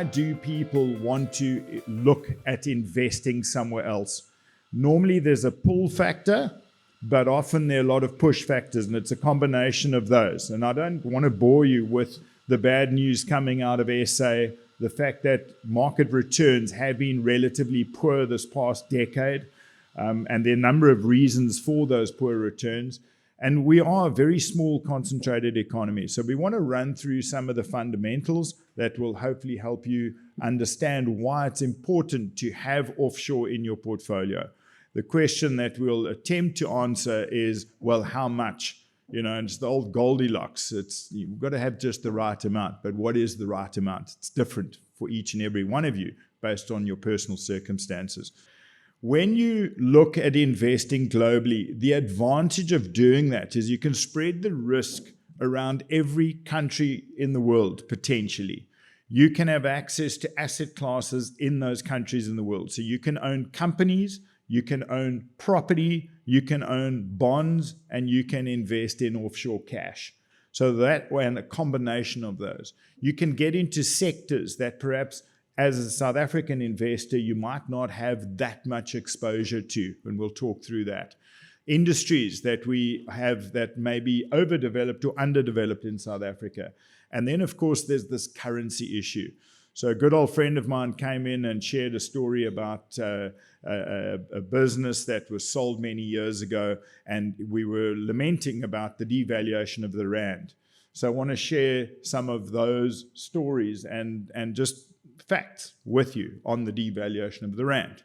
why do people want to look at investing somewhere else? Normally there's a pull factor, but often there are a lot of push factors, and it's a combination of those. And I don't want to bore you with the bad news coming out of SA, the fact that market returns have been relatively poor this past decade, and there are a number of reasons for those poor returns. And we are a very small, concentrated economy. So we want to run through some of the fundamentals that will hopefully help you understand why it's important to have offshore in your portfolio. The question that we'll attempt to answer is, well, how much? You know, and it's the old Goldilocks. You've got to have just the right amount. But what is the right amount? It's different for each and every one of you based on your personal circumstances. When you look at investing globally, the advantage of doing that is you can spread the risk around every country in the world, potentially. You can have access to asset classes in those countries in the world. So you can own companies, you can own property, you can own bonds, and you can invest in offshore cash. So that way, and a combination of those. You can get into sectors that perhaps as a South African investor, you might not have that much exposure to, and we'll talk through that. Industries that we have that may be overdeveloped or underdeveloped in South Africa. And then, of course, there's this currency issue. So a good old friend of mine came in and shared a story about a business that was sold many years ago, and we were lamenting about the devaluation of the rand. So I want to share some of those stories and just facts with you on the devaluation of the rand.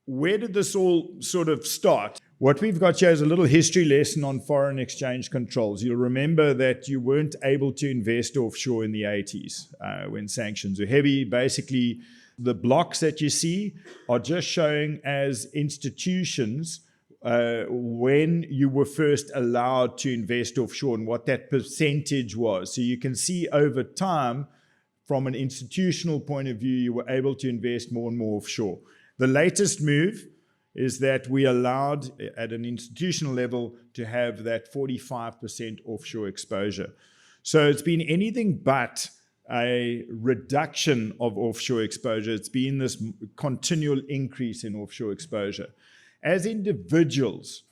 Where did this all sort of start? What we've got here is a little history lesson on foreign exchange controls. You'll remember that you weren't able to invest offshore in the 80s when sanctions were heavy. Basically, the blocks that you see are just showing as institutions when you were first allowed to invest offshore and what that percentage was. So you can see over time, from an institutional point of view, you were able to invest more and more offshore. The latest move is that we allowed at an institutional level to have that 45% offshore exposure. So it's been anything but a reduction of offshore exposure. It's been this continual increase in offshore exposure. As individuals,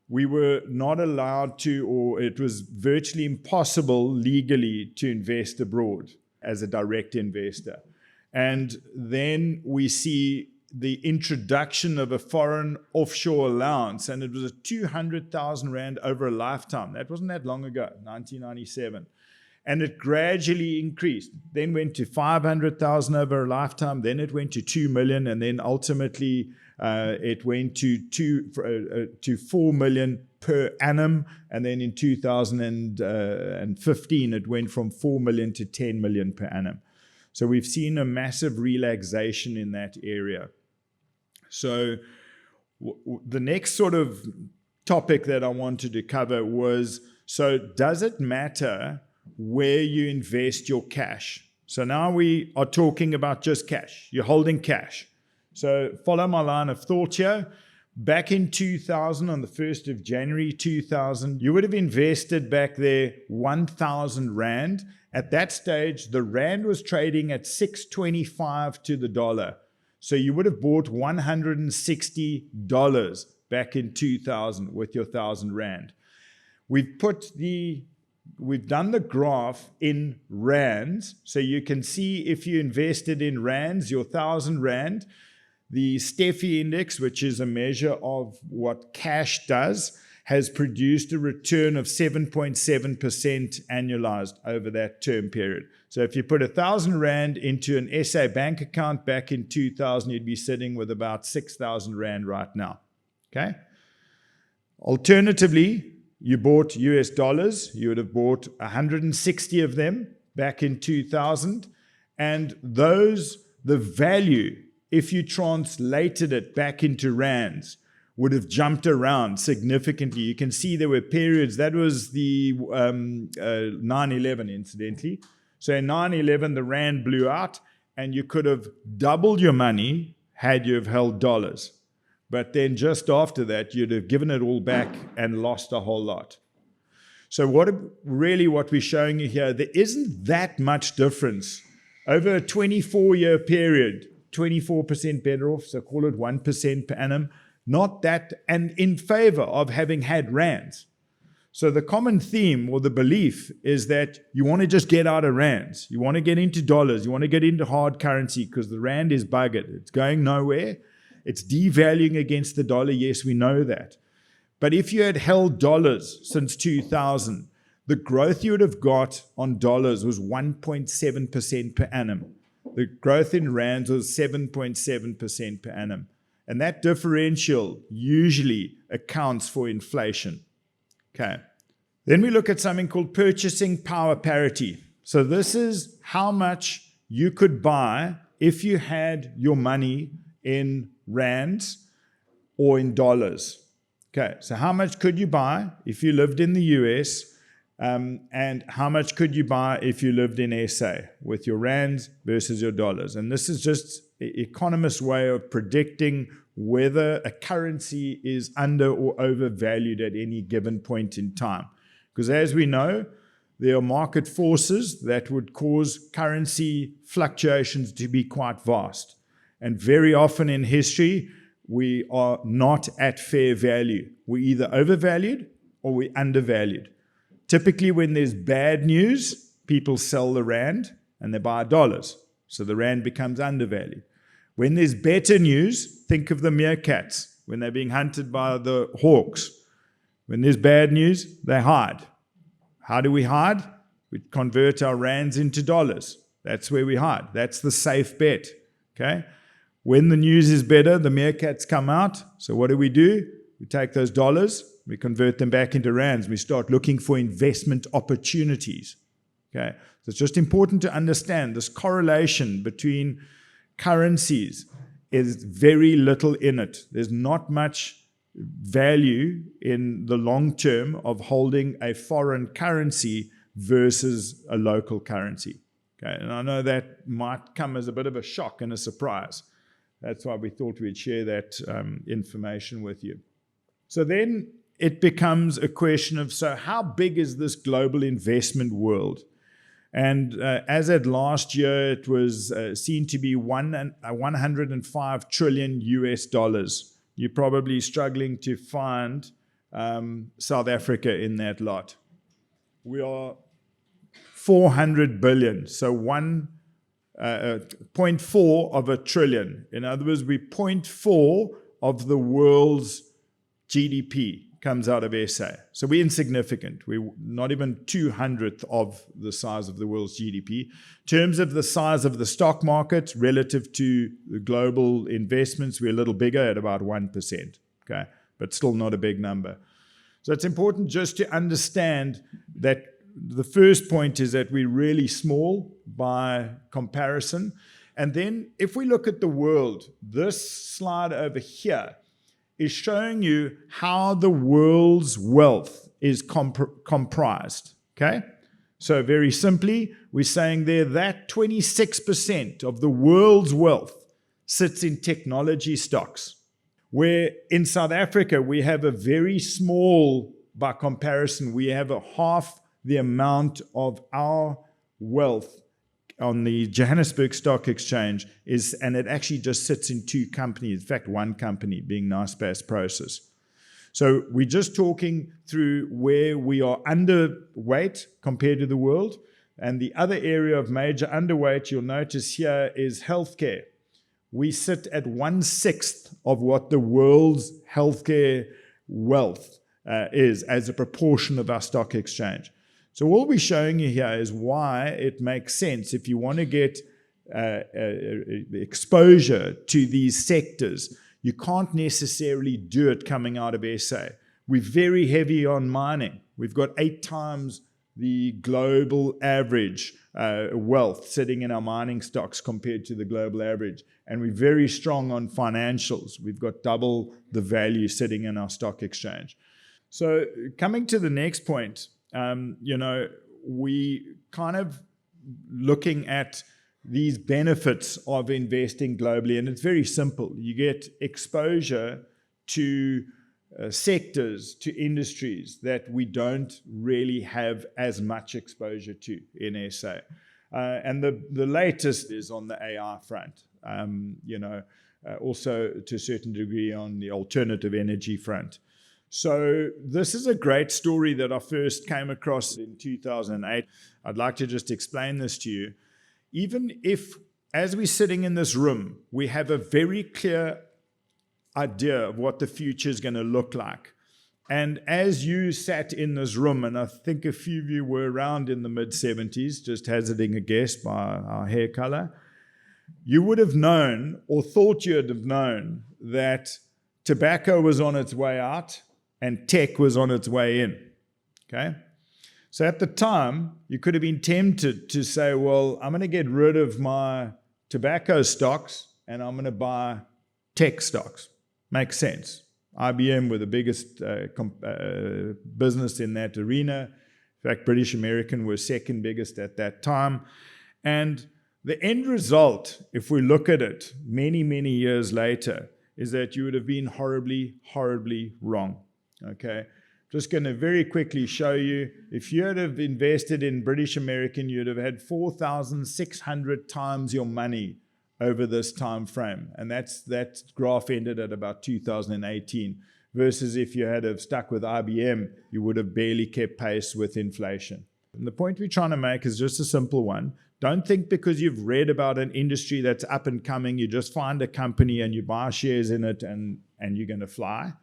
we were not allowed to, or it was virtually impossible legally to invest abroad as a direct investor. And then we see the introduction of a foreign offshore allowance, and it was a 200,000 Rand over a lifetime. That wasn't that long ago, 1997. And it gradually increased, then went to 500,000 over a lifetime, then it went to 2 million, and then ultimately it went to 4 million per annum, and then in 2015 it went from 4 million to 10 million per annum. So we've seen a massive relaxation in that area. So the next sort of topic that I wanted to cover was, so does it matter where you invest your cash? So now we are talking about just cash. You're holding cash. So follow my line of thought here. Back in 2000, on the 1st of January 2000, you would have invested back there 1,000 Rand. At that stage, the Rand was trading at 6.25 to the dollar. So you would have bought $160 back in 2000 with your 1,000 Rand. We've done the graph in rands, so you can see if you invested in rands, your 1,000 Rand, the Steffi index, which is a measure of what cash does, has produced a return of 7.7% annualized over that term period. So if you put 1,000 Rand into an SA bank account back in 2000, you'd be sitting with about 6,000 Rand right now. Okay? Alternatively, you bought US dollars. You would have bought 160 of them back in 2000. And the value, if you translated it back into rands, would have jumped around significantly. You can see there were periods, that was the 9/11 incidentally. So in 9/11, the rand blew out and you could have doubled your money had you have held dollars. But then just after that, you'd have given it all back and lost a whole lot. So what we're showing you here, there isn't that much difference Over a 24-year period, 24% better off, so call it 1% per annum, not that, and in favor of having had rands. So the common theme or the belief is that you want to just get out of rands. You want to get into dollars. You want to get into hard currency because the rand is buggered. It's going nowhere. It's devaluing against the dollar. Yes, we know that. But if you had held dollars since 2000, the growth you would have got on dollars was 1.7% per annum. The growth in rands was 7.7% per annum. And that differential usually accounts for inflation. Okay. Then we look at something called purchasing power parity. So this is how much you could buy if you had your money in rands or in dollars. Okay, so how much could you buy if you lived in the US, and how much could you buy if you lived in SA with your rands versus your dollars? And this is just an economist's way of predicting whether a currency is under or overvalued at any given point in time. Because as we know, there are market forces that would cause currency fluctuations to be quite vast. And very often in history, we are not at fair value. We're either overvalued or we're undervalued. Typically, when there's bad news, people sell the rand and they buy dollars. So the rand becomes undervalued. When there's better news, think of the meerkats when they're being hunted by the hawks. When there's bad news, they hide. How do we hide? We convert our rands into dollars. That's where we hide. That's the safe bet. Okay? When the news is better, the meerkats come out. So what do? We take those dollars, we convert them back into rands. We start looking for investment opportunities. Okay? So it's just important to understand this correlation between currencies is very little in it. There's not much value in the long term of holding a foreign currency versus a local currency. Okay? And I know that might come as a bit of a shock and a surprise. That's why we thought we'd share that information with you. So then it becomes a question of, so how big is this global investment world? And as at last year, it was seen to be 105 trillion US dollars. You're probably struggling to find South Africa in that lot. We are 400 billion, so 0.4 of a trillion. In other words, we're 0.4 of the world's GDP comes out of SA. So we're insignificant. We're not even 200th of the size of the world's GDP. In terms of the size of the stock market relative to the global investments, we're a little bigger at about 1%, okay? But still not a big number. So it's important just to understand that the first point is that we're really small by comparison. And then if we look at the world, this slide over here is showing you how the world's wealth is comprised, okay? So very simply, we're saying there that 26% of the world's wealth sits in technology stocks, where in South Africa, we have a very small, by comparison, we have a half the amount of our wealth on the Johannesburg Stock Exchange and it actually just sits in two companies, in fact, one company being Naspers Process. So we're just talking through where we are underweight compared to the world. And the other area of major underweight you'll notice here is healthcare. We sit at 1/6 of what the world's healthcare wealth is as a proportion of our stock exchange. So what we're showing you here is why it makes sense if you want to get exposure to these sectors. You can't necessarily do it coming out of SA. We're very heavy on mining. We've got 8 times the global average wealth sitting in our mining stocks compared to the global average. And we're very strong on financials. We've got double the value sitting in our stock exchange. So coming to the next point, we kind of looking at these benefits of investing globally, and it's very simple. You get exposure to sectors, to industries that we don't really have as much exposure to in SA. And the latest is on the AI front, also to a certain degree on the alternative energy front. So this is a great story that I first came across in 2008. I'd like to just explain this to you. Even if, as we're sitting in this room, we have a very clear idea of what the future is going to look like. And as you sat in this room, and I think a few of you were around in the mid-70s, just hazarding a guess by our hair color, you would have known, or thought you would have known, that tobacco was on its way out and tech was on its way in. Okay? So at the time, you could have been tempted to say, well, I'm going to get rid of my tobacco stocks and I'm going to buy tech stocks. Makes sense. IBM were the biggest business in that arena. In fact, British American were second biggest at that time. And the end result, if we look at it many, many years later, is that you would have been horribly, horribly wrong. Okay? Just going to very quickly show you, if you had have invested in British American, you'd have had 4,600 times your money over this time frame. And that graph ended at about 2018. Versus if you had have stuck with IBM, you would have barely kept pace with inflation. And the point we're trying to make is just a simple one. Don't think because you've read about an industry that's up and coming, you just find a company and you buy shares in it and you're going to fly.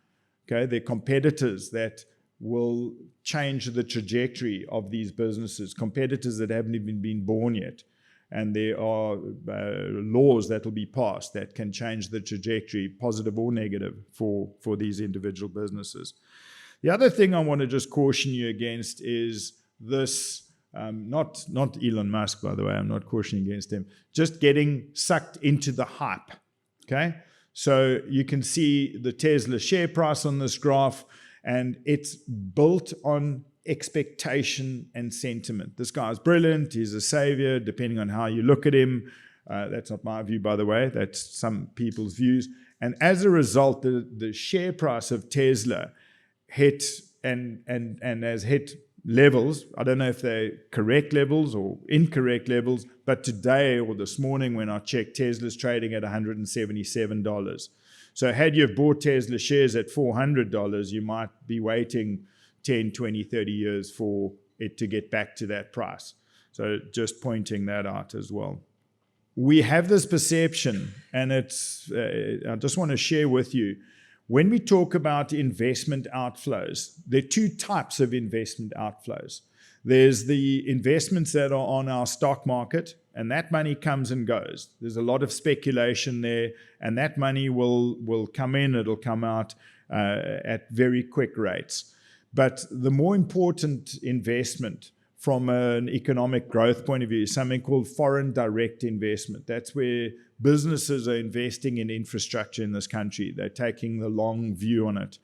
Okay, they're competitors that will change the trajectory of these businesses, competitors that haven't even been born yet. And there are laws that will be passed that can change the trajectory, positive or negative, for these individual businesses. The other thing I want to just caution you against is this, not Elon Musk, by the way, I'm not cautioning against him, just getting sucked into the hype, okay? So you can see the Tesla share price on this graph, and it's built on expectation and sentiment. This guy's brilliant. He's a savior, depending on how you look at him. That's not my view, by the way. That's some people's views. And as a result, the share price of Tesla hit and has hit levels. I don't know if they're correct levels or incorrect levels, but today or this morning when I checked, Tesla's trading at $177. So had you bought Tesla shares at $400, you might be waiting 10, 20, 30 years for it to get back to that price. So just pointing that out as well. We have this perception, and it's I just want to share with you, when we talk about investment outflows, there are two types of investment outflows. There's the investments that are on our stock market, and that money comes and goes. There's a lot of speculation there, and that money will come in, it'll come out at very quick rates. But the more important investment from an economic growth point of view is something called foreign direct investment. That's where businesses are investing in infrastructure in this country. They're taking the long view on it.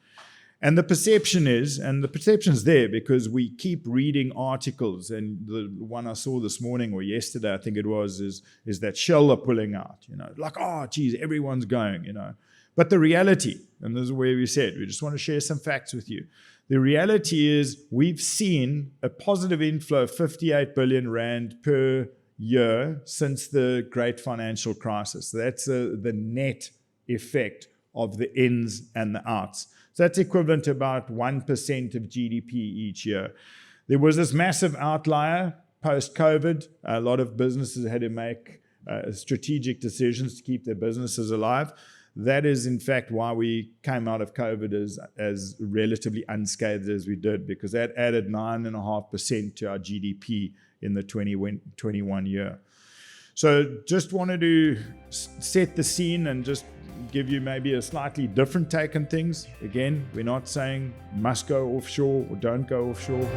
And the perception is, and the perception's there because we keep reading articles, and the one I saw this morning or yesterday, I think it was, is that Shell are pulling out, like, oh, geez, everyone's going, But the reality, and this is where we said, we just want to share some facts with you. The reality is we've seen a positive inflow of 58 billion rand per year since the great financial crisis. So that's the net effect of the ins and the outs. So that's equivalent to about 1% of GDP each year. There was this massive outlier post-COVID. A lot of businesses had to make strategic decisions to keep their businesses alive. That is, in fact, why we came out of COVID as relatively unscathed as we did, because that added 9.5% to our GDP in the 2021 year. So just wanted to set the scene and just give you maybe a slightly different take on things. Again, we're not saying must go offshore or don't go offshore.